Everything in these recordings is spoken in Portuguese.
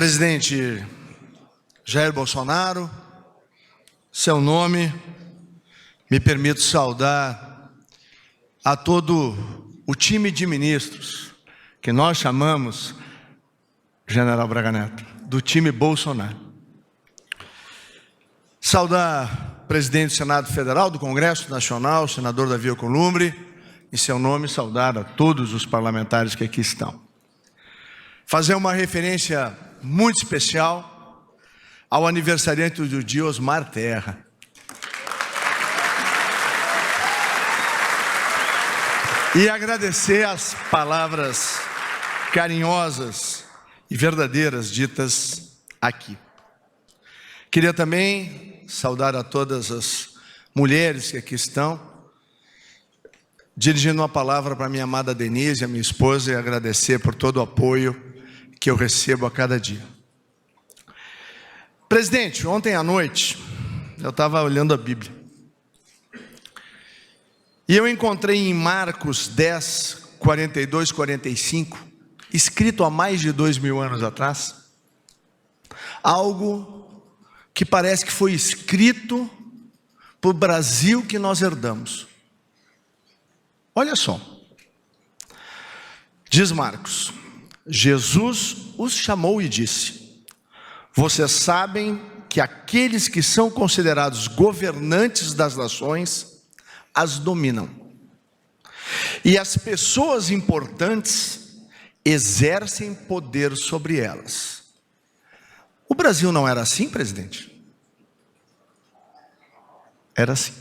Presidente Jair Bolsonaro, seu nome, me permito saudar a todo o time de ministros, que nós chamamos, General Braga Neto, do time Bolsonaro. Saudar o presidente do Senado Federal, do Congresso Nacional, o senador Davi Alcolumbre, em seu nome saudar a todos os parlamentares que aqui estão. Fazer uma referência muito especial ao aniversariante do dia, Osmar Terra. E agradecer as palavras carinhosas e verdadeiras ditas aqui. Queria também saudar a todas as mulheres que aqui estão, dirigindo uma palavra para minha amada Denise, a minha esposa, e agradecer por todo o apoio que eu recebo a cada dia. Presidente, ontem à noite, eu estava olhando a Bíblia, e eu encontrei em Marcos 10, 42, 45, escrito há mais de 2000 anos atrás, algo que parece que foi escrito para o Brasil que nós herdamos. Olha só, diz Marcos: Jesus os chamou e disse: vocês sabem que aqueles que são considerados governantes das nações as dominam, e as pessoas importantes exercem poder sobre elas. O Brasil não era assim, presidente? Era assim.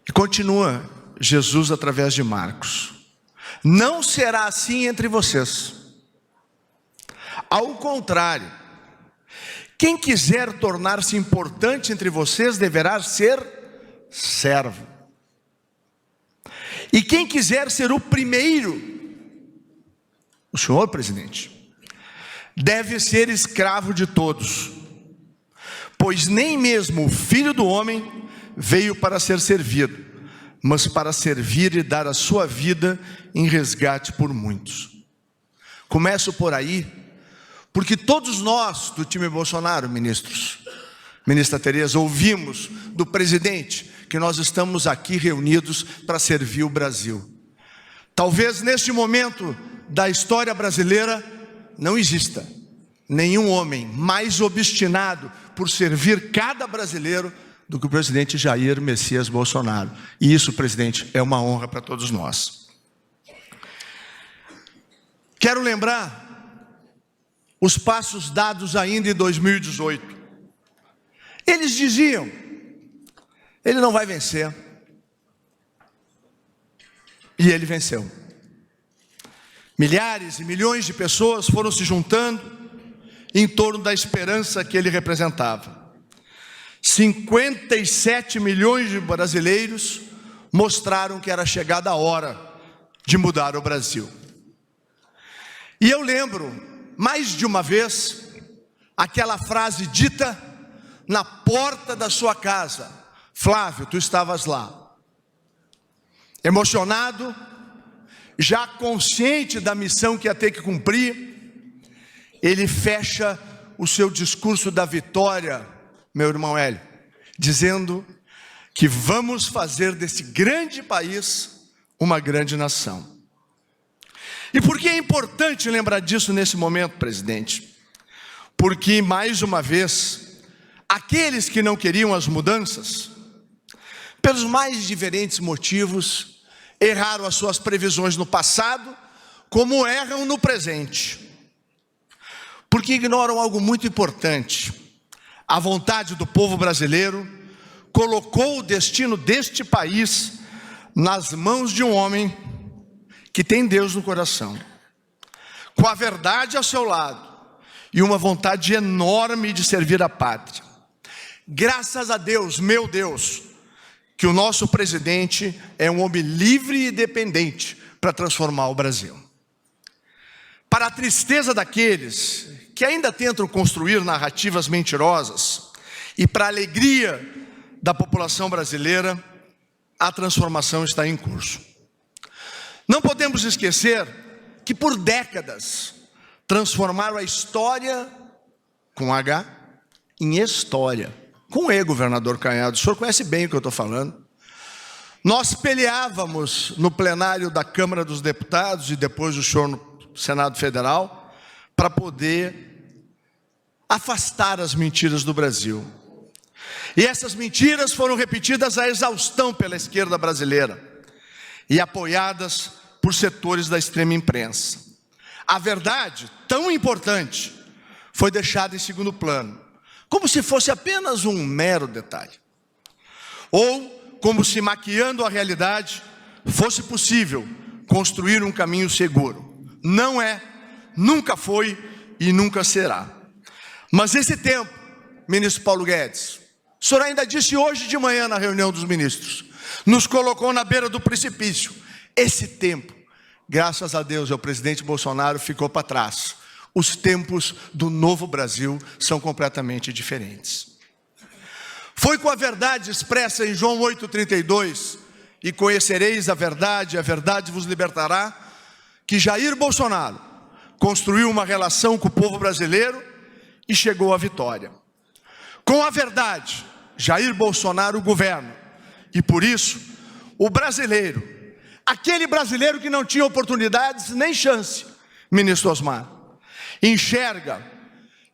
E continua Jesus através de Marcos: não será assim entre vocês. Ao contrário, quem quiser tornar-se importante entre vocês deverá ser servo. E quem quiser ser o primeiro, o senhor presidente, deve ser escravo de todos. Pois nem mesmo o Filho do Homem veio para ser servido, mas para servir e dar a sua vida em resgate por muitos. Começo por aí, porque todos nós do time Bolsonaro, ministra Tereza, ouvimos do presidente que nós estamos aqui reunidos para servir o Brasil. Talvez neste momento da história brasileira não exista nenhum homem mais obstinado por servir cada brasileiro do que o presidente Jair Messias Bolsonaro. E isso, presidente, é uma honra para todos nós. Quero lembrar os passos dados ainda em 2018. Eles diziam: ele não vai vencer. E ele venceu. Milhares e milhões de pessoas foram se juntando em torno da esperança que ele representava. 57 milhões de brasileiros mostraram que era chegada a hora de mudar o Brasil. E eu lembro, mais de uma vez, aquela frase dita na porta da sua casa: Flávio, tu estavas lá. Emocionado, já consciente da missão que ia ter que cumprir, ele fecha o seu discurso da vitória, meu irmão Hélio, dizendo que vamos fazer desse grande país uma grande nação. E por que é importante lembrar disso nesse momento, presidente? Porque, mais uma vez, aqueles que não queriam as mudanças, pelos mais diferentes motivos, erraram as suas previsões no passado, como erram no presente. Porque ignoram algo muito importante. A vontade do povo brasileiro colocou o destino deste país nas mãos de um homem que tem Deus no coração, com a verdade ao seu lado e uma vontade enorme de servir a pátria. Graças a Deus, meu Deus, que o nosso presidente é um homem livre e dependente para transformar o Brasil. Para a tristeza daqueles que ainda tentam construir narrativas mentirosas, e para a alegria da população brasileira, a transformação está em curso. Não podemos esquecer que por décadas transformaram a história, com H, em história. Com E, governador Canhado, o senhor conhece bem o que eu estou falando. Nós peleávamos no plenário da Câmara dos Deputados e depois o senhor no Senado Federal para poder afastar as mentiras do Brasil. E essas mentiras foram repetidas à exaustão pela esquerda brasileira e apoiadas por setores da extrema imprensa. A verdade, tão importante, foi deixada em segundo plano, como se fosse apenas um mero detalhe. Ou como se maquiando a realidade fosse possível construir um caminho seguro. Não é, nunca foi e nunca será. Mas esse tempo, ministro Paulo Guedes, o senhor ainda disse hoje de manhã na reunião dos ministros, nos colocou na beira do precipício. Esse tempo, graças a Deus, o presidente Bolsonaro ficou para trás. Os tempos do novo Brasil são completamente diferentes. Foi com a verdade expressa em João 8,32, e conhecereis a verdade vos libertará, que Jair Bolsonaro construiu uma relação com o povo brasileiro e chegou à vitória. Com a verdade, Jair Bolsonaro governa, e por isso, o brasileiro, aquele brasileiro que não tinha oportunidades nem chance, ministro Osmar, enxerga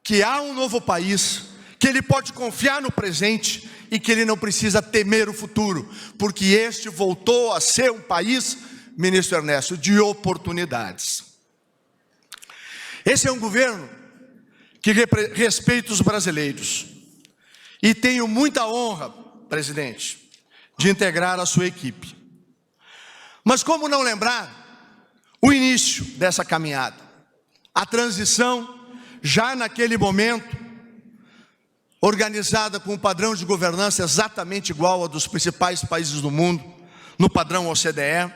que há um novo país, que ele pode confiar no presente e que ele não precisa temer o futuro, porque este voltou a ser um país, ministro Ernesto, de oportunidades. Esse é um governo que respeita os brasileiros, e tenho muita honra, presidente, de integrar a sua equipe. Mas como não lembrar o início dessa caminhada, a transição, já naquele momento, organizada com um padrão de governança exatamente igual ao dos principais países do mundo, no padrão OCDE.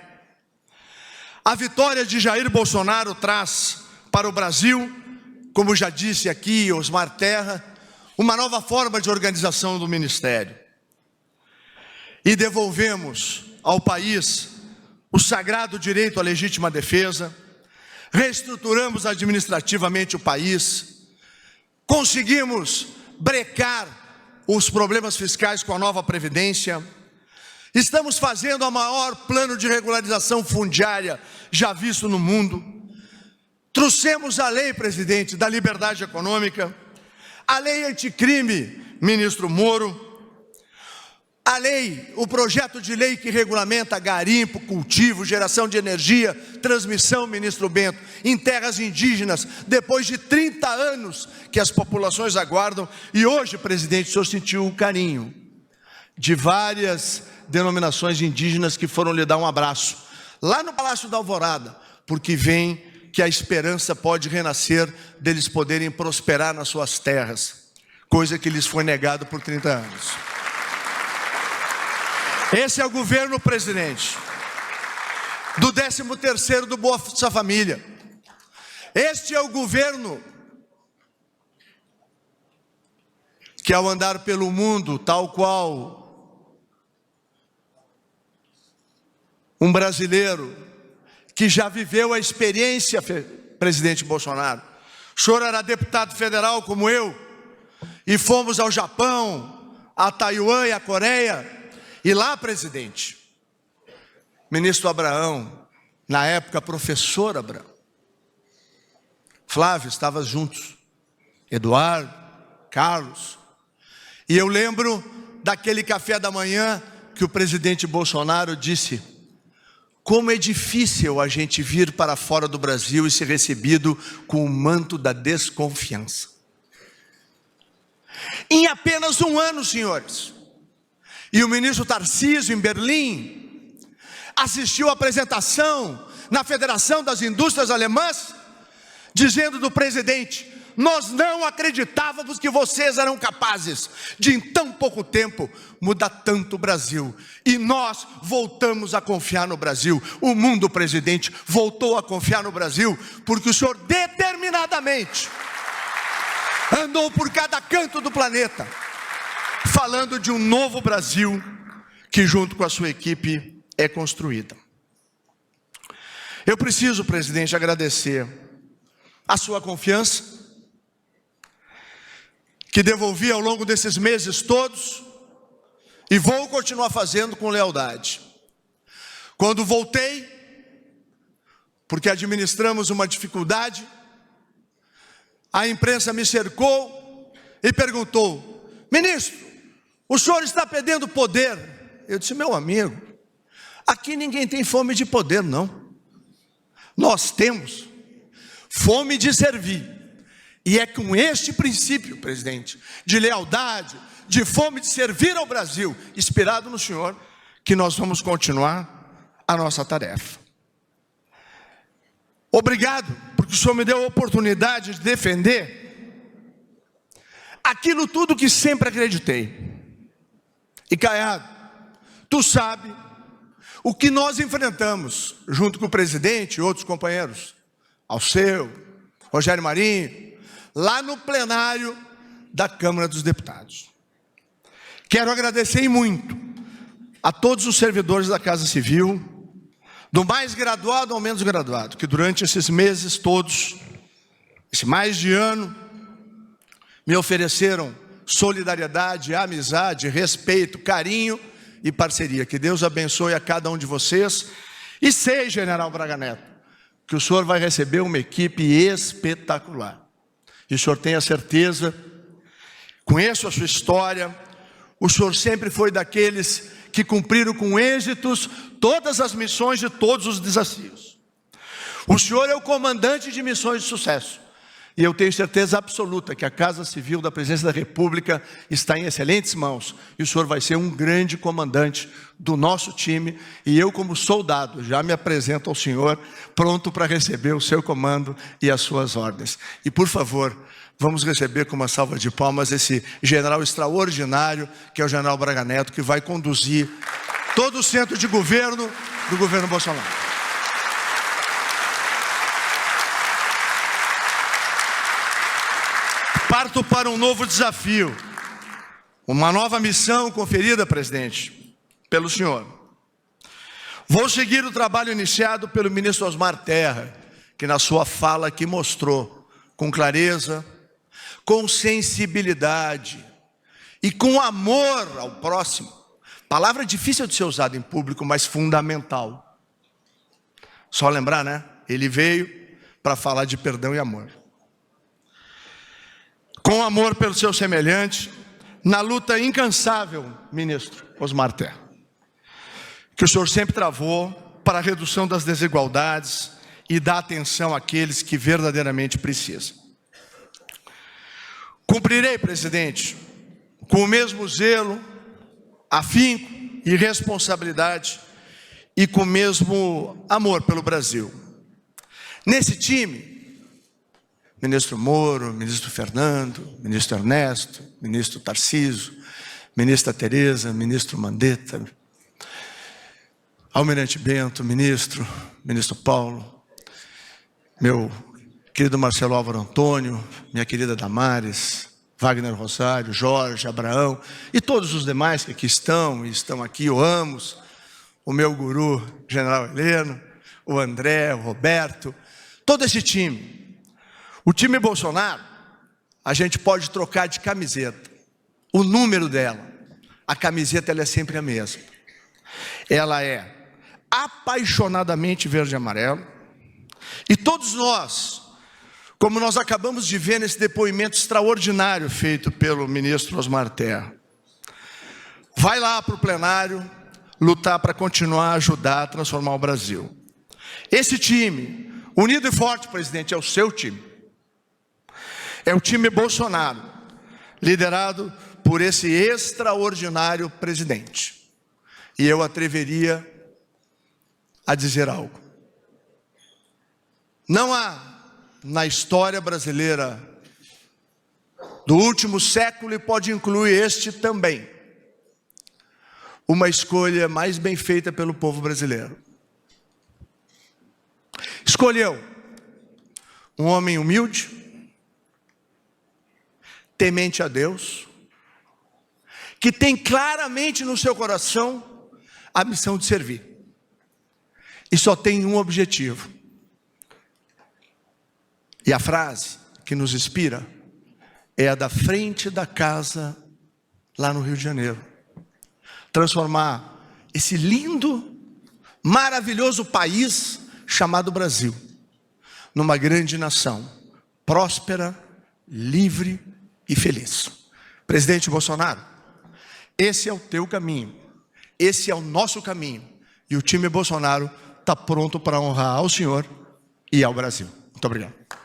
A vitória de Jair Bolsonaro traz para o Brasil, como já disse aqui Osmar Terra, uma nova forma de organização do Ministério. E devolvemos ao país o sagrado direito à legítima defesa, reestruturamos administrativamente o país, conseguimos brecar os problemas fiscais com a nova Previdência, estamos fazendo o maior plano de regularização fundiária já visto no mundo, trouxemos a lei, presidente, da liberdade econômica, a lei anticrime, ministro Moro, a lei, o projeto de lei que regulamenta garimpo, cultivo, geração de energia, transmissão, ministro Bento, em terras indígenas, depois de 30 anos que as populações aguardam, e hoje, presidente, o senhor sentiu o carinho de várias denominações indígenas que foram lhe dar um abraço, lá no Palácio da Alvorada, porque vem que a esperança pode renascer deles poderem prosperar nas suas terras, coisa que lhes foi negado por 30 anos. Esse é o governo, presidente, do 13º do Bolsa Família. Este é o governo que, ao andar pelo mundo, tal qual um brasileiro que já viveu a experiência, presidente Bolsonaro, o senhor era deputado federal como eu, e fomos ao Japão, a Taiwan e a Coreia, e lá, presidente, ministro Abraão, na época professor Abraão, Flávio, estava juntos, Eduardo, Carlos, e eu lembro daquele café da manhã que o presidente Bolsonaro disse: como é difícil a gente vir para fora do Brasil e ser recebido com o manto da desconfiança. Em apenas um ano, senhores, e o ministro Tarcísio, em Berlim, assistiu à apresentação na Federação das Indústrias Alemãs, dizendo do presidente: nós não acreditávamos que vocês eram capazes de, em tão pouco tempo, mudar tanto o Brasil. E nós voltamos a confiar no Brasil. O mundo, presidente, voltou a confiar no Brasil, porque o senhor determinadamente andou por cada canto do planeta, falando de um novo Brasil que, junto com a sua equipe, é construída. Eu preciso, presidente, agradecer a sua confiança, que devolvi ao longo desses meses todos, e vou continuar fazendo com lealdade. Quando voltei, porque administramos uma dificuldade, a imprensa me cercou e perguntou: ministro, o senhor está perdendo poder? Eu disse: meu amigo, aqui ninguém tem fome de poder, não. Nós temos fome de servir. E é com este princípio, presidente, de lealdade, de fome de servir ao Brasil, inspirado no senhor, que nós vamos continuar a nossa tarefa. Obrigado, porque o senhor me deu a oportunidade de defender aquilo tudo que sempre acreditei. E Caiado, tu sabe o que nós enfrentamos, junto com o presidente e outros companheiros, Alceu, Rogério Marinho, lá no plenário da Câmara dos Deputados. Quero agradecer muito a todos os servidores da Casa Civil, do mais graduado ao menos graduado, que durante esses meses todos, esse mais de ano, me ofereceram solidariedade, amizade, respeito, carinho e parceria. Que Deus abençoe a cada um de vocês. E sei, General Braga Neto, que o senhor vai receber uma equipe espetacular. E o senhor tenha certeza, conheço a sua história, o senhor sempre foi daqueles que cumpriram com êxitos todas as missões de todos os desafios. O senhor é o comandante de missões de sucesso. E eu tenho certeza absoluta que a Casa Civil da Presidência da República está em excelentes mãos. E o senhor vai ser um grande comandante do nosso time. E eu, como soldado, já me apresento ao senhor, pronto para receber o seu comando e as suas ordens. E, por favor, vamos receber com uma salva de palmas esse general extraordinário, que é o general Braga Neto, que vai conduzir todo o centro de governo do governo Bolsonaro. Parto para um novo desafio, uma nova missão conferida, presidente, pelo senhor. Vou seguir o trabalho iniciado pelo ministro Osmar Terra, que na sua fala aqui mostrou com clareza, com sensibilidade e com amor ao próximo. Palavra difícil de ser usada em público, mas fundamental. Só lembrar, né? Ele veio para falar de perdão e amor. Com amor pelo seu semelhante, na luta incansável, ministro Osmar Terra, que o senhor sempre travou para a redução das desigualdades e dar atenção àqueles que verdadeiramente precisam. Cumprirei, presidente, com o mesmo zelo, afinco e responsabilidade e com o mesmo amor pelo Brasil. Nesse time, ministro Moro, ministro Fernando, ministro Ernesto, ministro Tarcísio, ministra Tereza, ministro Mandetta, almirante Bento, ministro Paulo, meu querido Marcelo Álvaro Antônio, minha querida Damares, Wagner Rosário, Jorge, Abraão e todos os demais que aqui estão e estão aqui, o Amos, o meu guru, general Heleno, o André, o Roberto, todo esse time. O time Bolsonaro, a gente pode trocar de camiseta, o número dela, a camiseta ela é sempre a mesma. Ela é apaixonadamente verde e amarelo, e todos nós, como nós acabamos de ver nesse depoimento extraordinário feito pelo ministro Osmar Terra, vai lá para o plenário lutar para continuar a ajudar a transformar o Brasil. Esse time, unido e forte, presidente, é o seu time. É o time Bolsonaro, liderado por esse extraordinário presidente. E eu atreveria a dizer algo. Não há na história brasileira do último século, e pode incluir este também, uma escolha mais bem feita pelo povo brasileiro. Escolheu um homem humilde, temente a Deus, que tem claramente no seu coração a missão de servir. E só tem um objetivo. E a frase que nos inspira é a da frente da casa lá no Rio de Janeiro. Transformar esse lindo, maravilhoso país chamado Brasil numa grande nação, próspera, livre e feliz. Presidente Bolsonaro, esse é o teu caminho, esse é o nosso caminho, e o time Bolsonaro está pronto para honrar ao senhor e ao Brasil. Muito obrigado.